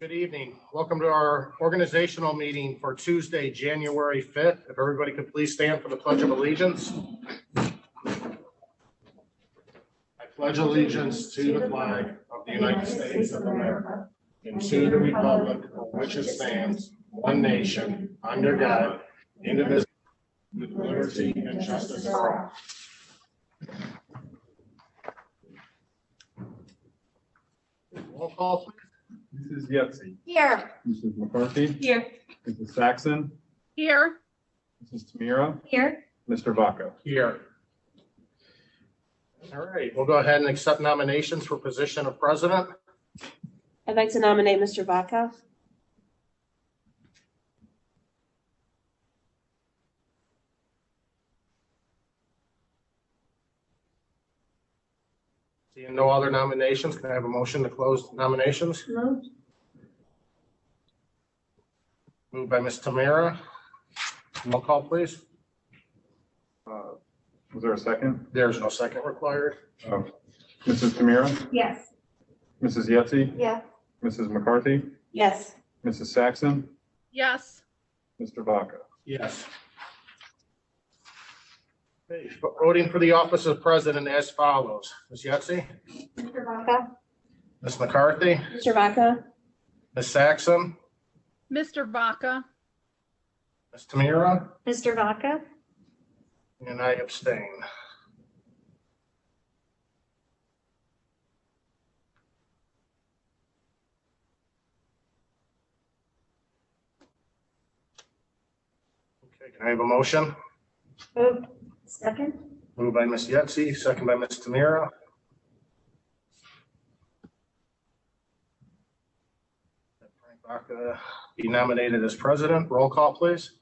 Good evening. Welcome to our organizational meeting for Tuesday, January 5th. If everybody could please stand for the Pledge of Allegiance. I pledge allegiance to the flag of the United States of America and to the republic for which it stands, one nation, under God, indivisible, with liberty and justice for all. Roll call, please. Mrs. Yetsey. Here. Mrs. McCarthy. Here. Mrs. Saxon. Here. Mrs. Tamira. Here. Mr. Vaca. Here. All right, we'll go ahead and accept nominations for position of president. I'd like to nominate Mr. Vaca. Seeing no other nominations, can I have a motion to close nominations? Moved. Moved by Ms. Tamira. Roll call, please. Was there a second? There's no second required. Mrs. Tamira. Yes. Mrs. Yetsey. Yeah. Mrs. McCarthy. Yes. Mrs. Saxon. Yes. Mr. Vaca. Yes. Okay, voting for the office of president as follows. Ms. Yetsey, Mr. Vaca. Ms. McCarthy, Mr. Vaca. Ms. Saxon, Mr. Vaca. Ms. Tamira, Mr. Vaca. and I abstain. Okay, can I have a motion? Moved. Second. Moved by Ms. Yetsey, second by Ms. Tamira. Frank Baca be nominated as president. Roll call, please.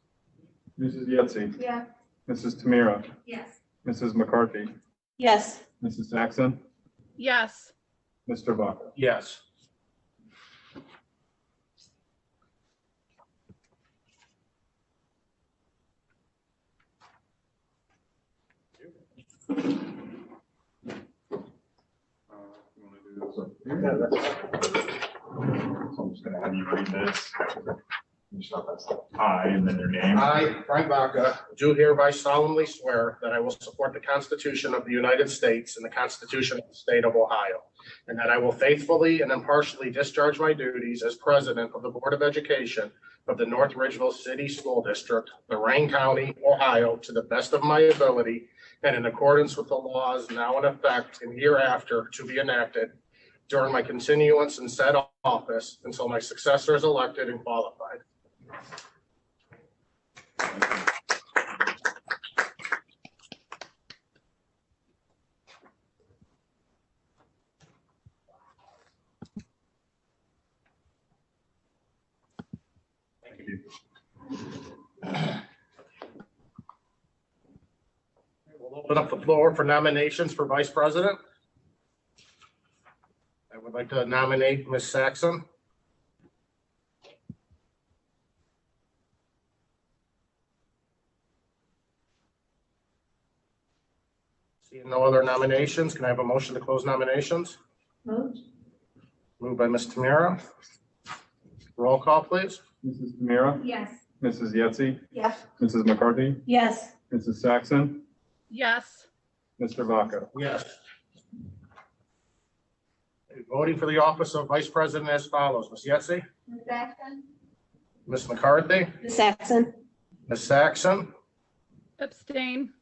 Mrs. Yetsey. Yeah. Mrs. Tamira. Yes. Mrs. McCarthy. Yes. Mrs. Saxon. Yes. Mr. Vaca. Yes. So I'm just gonna have you read this. I, and then your name. I, Frank Baca, do hereby solemnly swear that I will support the Constitution of the United States and the Constitution of the State of Ohio, and that I will faithfully and impartially discharge my duties as president of the Board of Education of the North Ridgeville City School District, Lorraine County, Ohio, to the best of my ability and in accordance with the laws now in effect and hereafter to be enacted during my continuance in said office until my successor is elected and qualified. Thank you. We'll open up the floor for nominations for vice president. I would like to nominate Ms. Saxon. Seeing no other nominations, can I have a motion to close nominations? Moved. Moved by Ms. Tamira. Roll call, please. Mrs. Tamira. Yes. Mrs. Yetsey. Yes. Mrs. McCarthy. Yes. Mrs. Saxon. Yes. Mr. Vaca. Yes. Voting for the office of vice president as follows. Ms. Yetsey, Ms. Saxon. Ms. McCarthy, Ms. Saxon. Ms. Saxon, Abstain.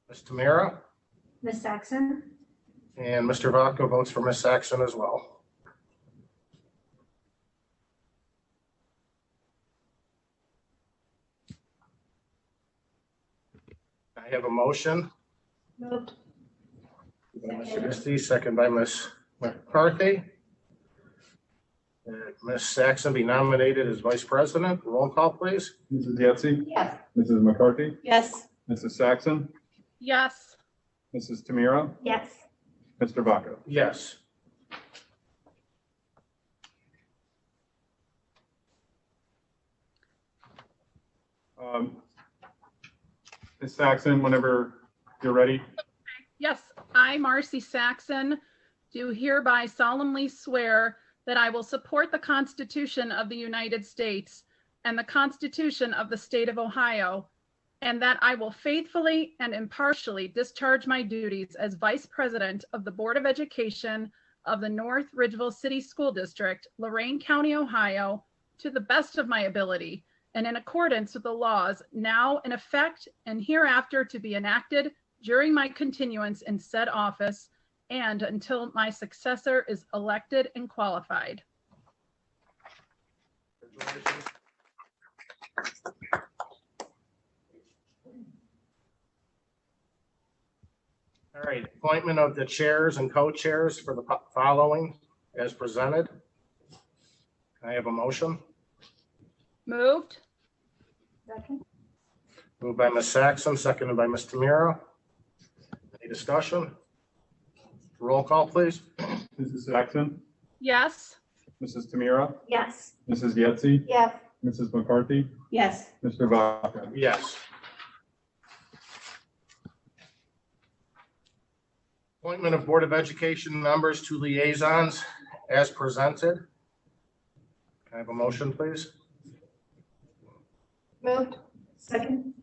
Ms. Tamira, Ms. Saxon. and Mr. Vaca votes for Ms. Saxon as well. I have a motion. Moved. By Mr. Christie, second by Ms. McCarthy. Ms. Saxon be nominated as vice president. Roll call, please. Mrs. Yetsey. Yes. Mrs. McCarthy. Yes. Mrs. Saxon. Yes. Mrs. Tamira. Yes. Mr. Vaca. Yes. Ms. Saxon, whenever you're ready. Yes. I, Marcy Saxon, do hereby solemnly swear that I will support the Constitution of the United States and the Constitution of the State of Ohio, and that I will faithfully and impartially discharge my duties as Vice President of the Board of Education of the North Ridgeville City School District, Lorain County, Ohio, to the best of my ability and in accordance with the laws now in effect and hereafter to be enacted during my continuance in said office and until my successor is elected and qualified. Congratulations. All right, appointment of the chairs and co-chairs for the following as presented. Can I have a motion? Moved. Second. Moved by Ms. Saxon, seconded by Ms. Tamira. Any discussion? Roll call, please. Mrs. Saxon, Yes. Mrs. Tamira, Yes. Mrs. Yetsey, Yes. Mrs. McCarthy, Yes. Mr. Vaca. Yes. Appointment of Board of Education members to liaisons as presented. Can I have a motion, please? Moved. Second.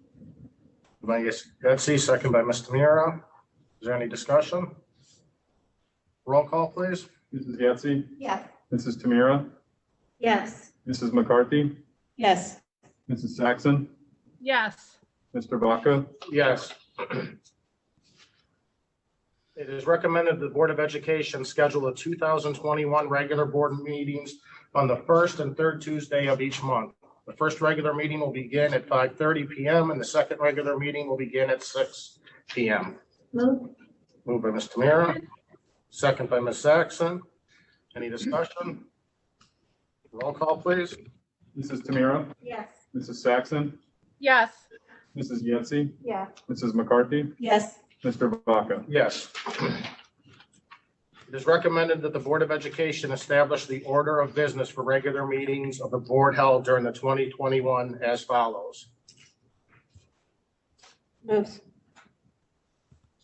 By Ms. Betsy, second by Ms. Tamira. Is there any discussion? Roll call, please. Mrs. Yetsey, Yes. Mrs. Tamira, Yes. Mrs. McCarthy, Yes. Mrs. Saxon, Yes. Mr. Vaca. Yes. It is recommended the Board of Education schedule the 2021 regular board meetings on the first and third Tuesday of each month. The first regular meeting will begin at 5:30 p.m. and the second regular meeting will begin at 6 p.m. Moved. Moved by Ms. Tamira, second by Ms. Saxon. Any discussion? Roll call, please. Mrs. Tamira, Yes. Mrs. Saxon, Yes. Mrs. Yetsey, Yeah. Mrs. McCarthy, Yes. Mr. Vaca. Yes. It is recommended that the Board of Education establish the order of business for regular meetings of the board held during the 2021 as follows. Moved.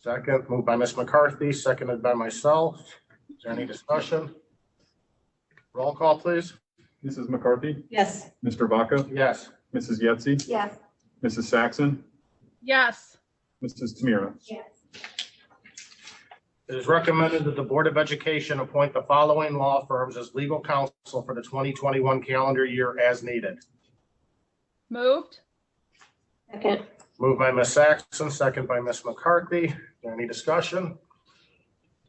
Second, moved by Ms. McCarthy, seconded by myself. Is there any discussion? Roll call, please. Mrs. McCarthy, Yes. Mr. Vaca, Yes. Mrs. Yetsey, Yes. Mrs. Saxon, Yes. Mrs. Tamira. Yes. It is recommended that the Board of Education appoint the following law firms as legal counsel for the 2021 calendar year as needed. Moved. Second. Moved by Ms. Saxon, second by Ms. McCarthy. Is there any discussion?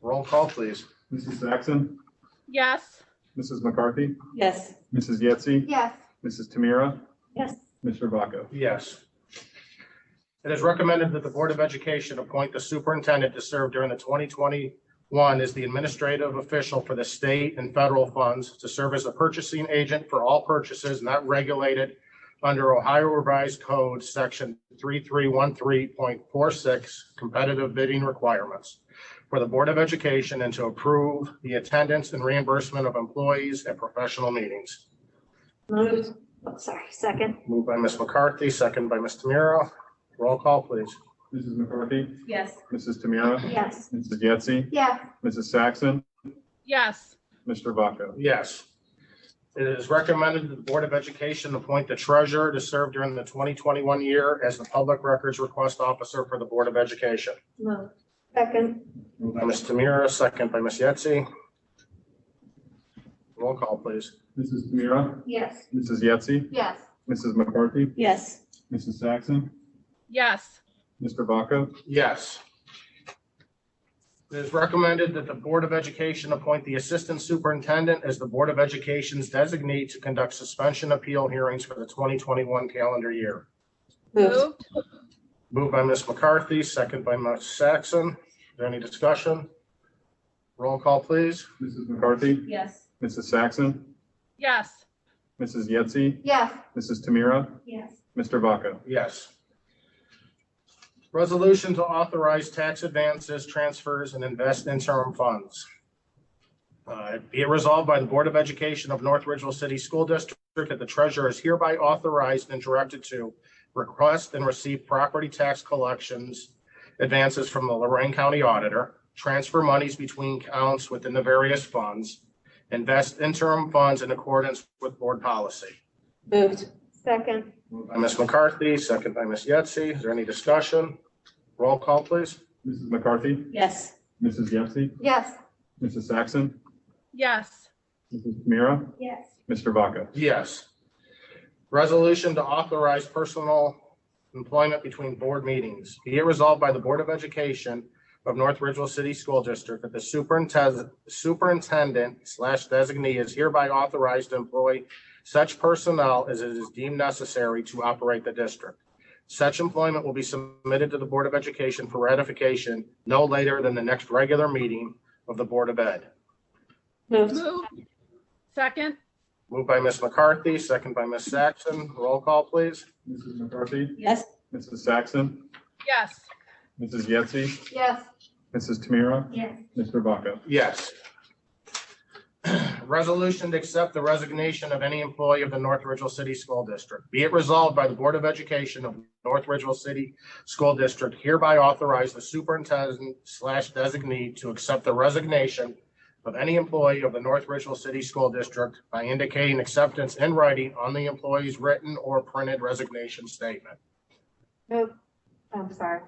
Roll call, please. Mrs. Saxon, Yes. Mrs. McCarthy, Yes. Mrs. Yetsey, Yes. Mrs. Tamira, Yes. Mr. Vaca. Yes. It is recommended that the Board of Education appoint the superintendent to serve during the 2021 as the administrative official for the state and federal funds to serve as a purchasing agent for all purchases not regulated under Ohio Revised Code, Section 3313.46, competitive bidding requirements for the Board of Education and to approve the attendance and reimbursement of employees at professional meetings. Moved. Oh, sorry. Second. Moved by Ms. McCarthy, second by Ms. Tamira. Roll call, please. Mrs. McCarthy, Yes. Mrs. Tamira, Yes. Mrs. Yetsey, Yes. Mrs. Saxon, Yes. Mr. Vaca. Yes. It is recommended that the Board of Education appoint the treasurer to serve during the 2021 year as the public records request officer for the Board of Education. Moved. Second. Moved by Ms. Tamira, second by Ms. Yetsey. Roll call, please. Mrs. Tamira, Yes. Mrs. Yetsey, Yes. Mrs. McCarthy, Yes. Mrs. Saxon, Yes. Mr. Vaca. Yes. It is recommended that the Board of Education appoint the Assistant Superintendent as the Board of Education's designee to conduct suspension appeal hearings for the 2021 calendar year. Moved. Moved. Moved by Ms. McCarthy, second by Ms. Saxon. Is there any discussion? Roll call, please. Mrs. McCarthy, Yes. Mrs. Saxon, Yes. Mrs. Yetsey, Yes. Mrs. Tamira, Yes. Mr. Vaca. Yes. Resolution to authorize tax advances, transfers, and invest interim funds. Be it resolved by the Board of Education of North Ridgeville City School District that the treasurer is hereby authorized and directed to request and receive property tax collections advances from the Lorain County Auditor, transfer monies between accounts within the various funds, invest interim funds in accordance with board policy. Moved. Second. Moved by Ms. McCarthy, second by Ms. Yetsey. Is there any discussion? Roll call, please. Mrs. McCarthy, Yes. Mrs. Yetsey, Yes. Mrs. Saxon, Yes. Mrs. Tamira, Yes. Mr. Vaca. Yes. Resolution to authorize personal employment between board meetings. Be it resolved by the Board of Education of North Ridgeville City School District that the superintendent/designee is hereby authorized to employ such personnel as it is deemed necessary to operate the district. Such employment will be submitted to the Board of Education for ratification no later than the next regular meeting of the Board of Ed. Moved. Moved. Second. Moved by Ms. McCarthy, second by Ms. Saxon. Roll call, please. Mrs. McCarthy, Yes. Mrs. Saxon, Yes. Mrs. Yetsey, Yes. Mrs. Tamira, Yes. Mr. Vaca. Yes. Resolution to accept the resignation of any employee of the North Ridgeville City School District. Be it resolved by the Board of Education of North Ridgeville City School District hereby authorize the superintendent/designee to accept the resignation of any employee of the North Ridgeville City School District by indicating acceptance in writing on the employee's written or printed resignation statement. Moved. I'm sorry.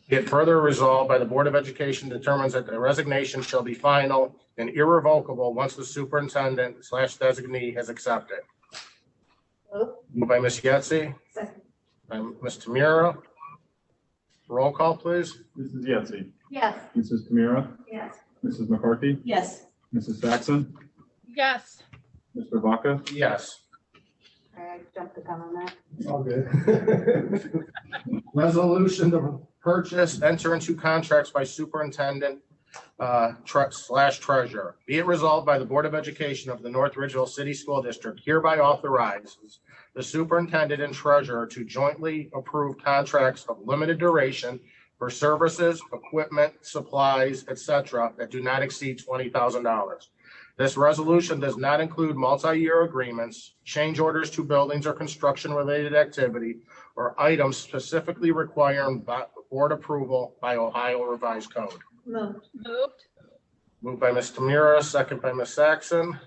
Be it further resolved by the Board of Education determines that the resignation shall be final and irrevocable once the superintendent/designee has accepted. Moved. Moved by Ms. Yetsey, Second. by Ms. Tamira. Roll call, please. Mrs. Yetsey, Yes. Mrs. Tamira, Yes. Mrs. McCarthy, Yes. Mrs. Saxon, Yes. Mr. Vaca. Yes. I jumped the gun on that. All good. Resolution to purchase, enter into contracts by superintendent / treasurer. Be it resolved by the Board of Education of the North Ridgeville City School District hereby authorizes the superintendent and treasurer to jointly approve contracts of limited duration for services, equipment, supplies, etc., that do not exceed $20,000. This resolution does not include multi-year agreements, change orders to buildings or construction-related activity, or items specifically requiring board approval by Ohio Revised Code. Moved. Moved. Moved by Ms. Tamira, second by Ms. Saxon.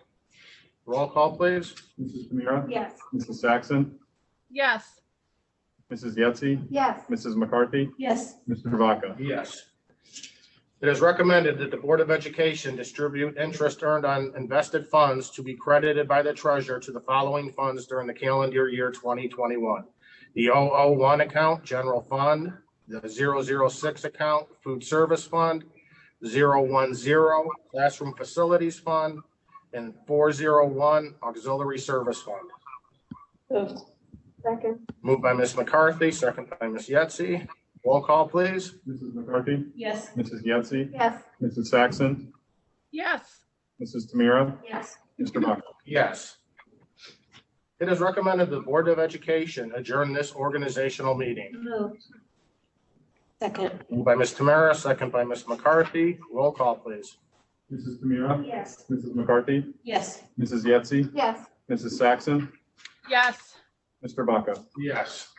Roll call, please. Mrs. Tamira, Yes. Mrs. Saxon, Yes. Mrs. Yetsey, Yes. Mrs. McCarthy, Yes. Mr. Vaca. Yes. It is recommended that the Board of Education distribute interest earned on invested funds to be credited by the treasurer to the following funds during the calendar year 2021. The 001 account, general fund, the 006 account, food service fund, 010 classroom facilities fund, and 401 auxiliary service fund. Moved. Second. Moved by Ms. McCarthy, second by Ms. Yetsey. Roll call, please. Mrs. McCarthy, Yes. Mrs. Yetsey, Yes. Mrs. Saxon, Yes. Mrs. Tamira, Yes. Mr. Vaca. Yes. It is recommended the Board of Education adjourn this organizational meeting. Moved. Second. Moved by Ms. Tamara, second by Ms. McCarthy. Roll call, please. Mrs. Tamira, Yes. Mrs. McCarthy, Yes. Mrs. Yetsey, Yes. Mrs. Saxon, Yes. Mr. Vaca. Yes.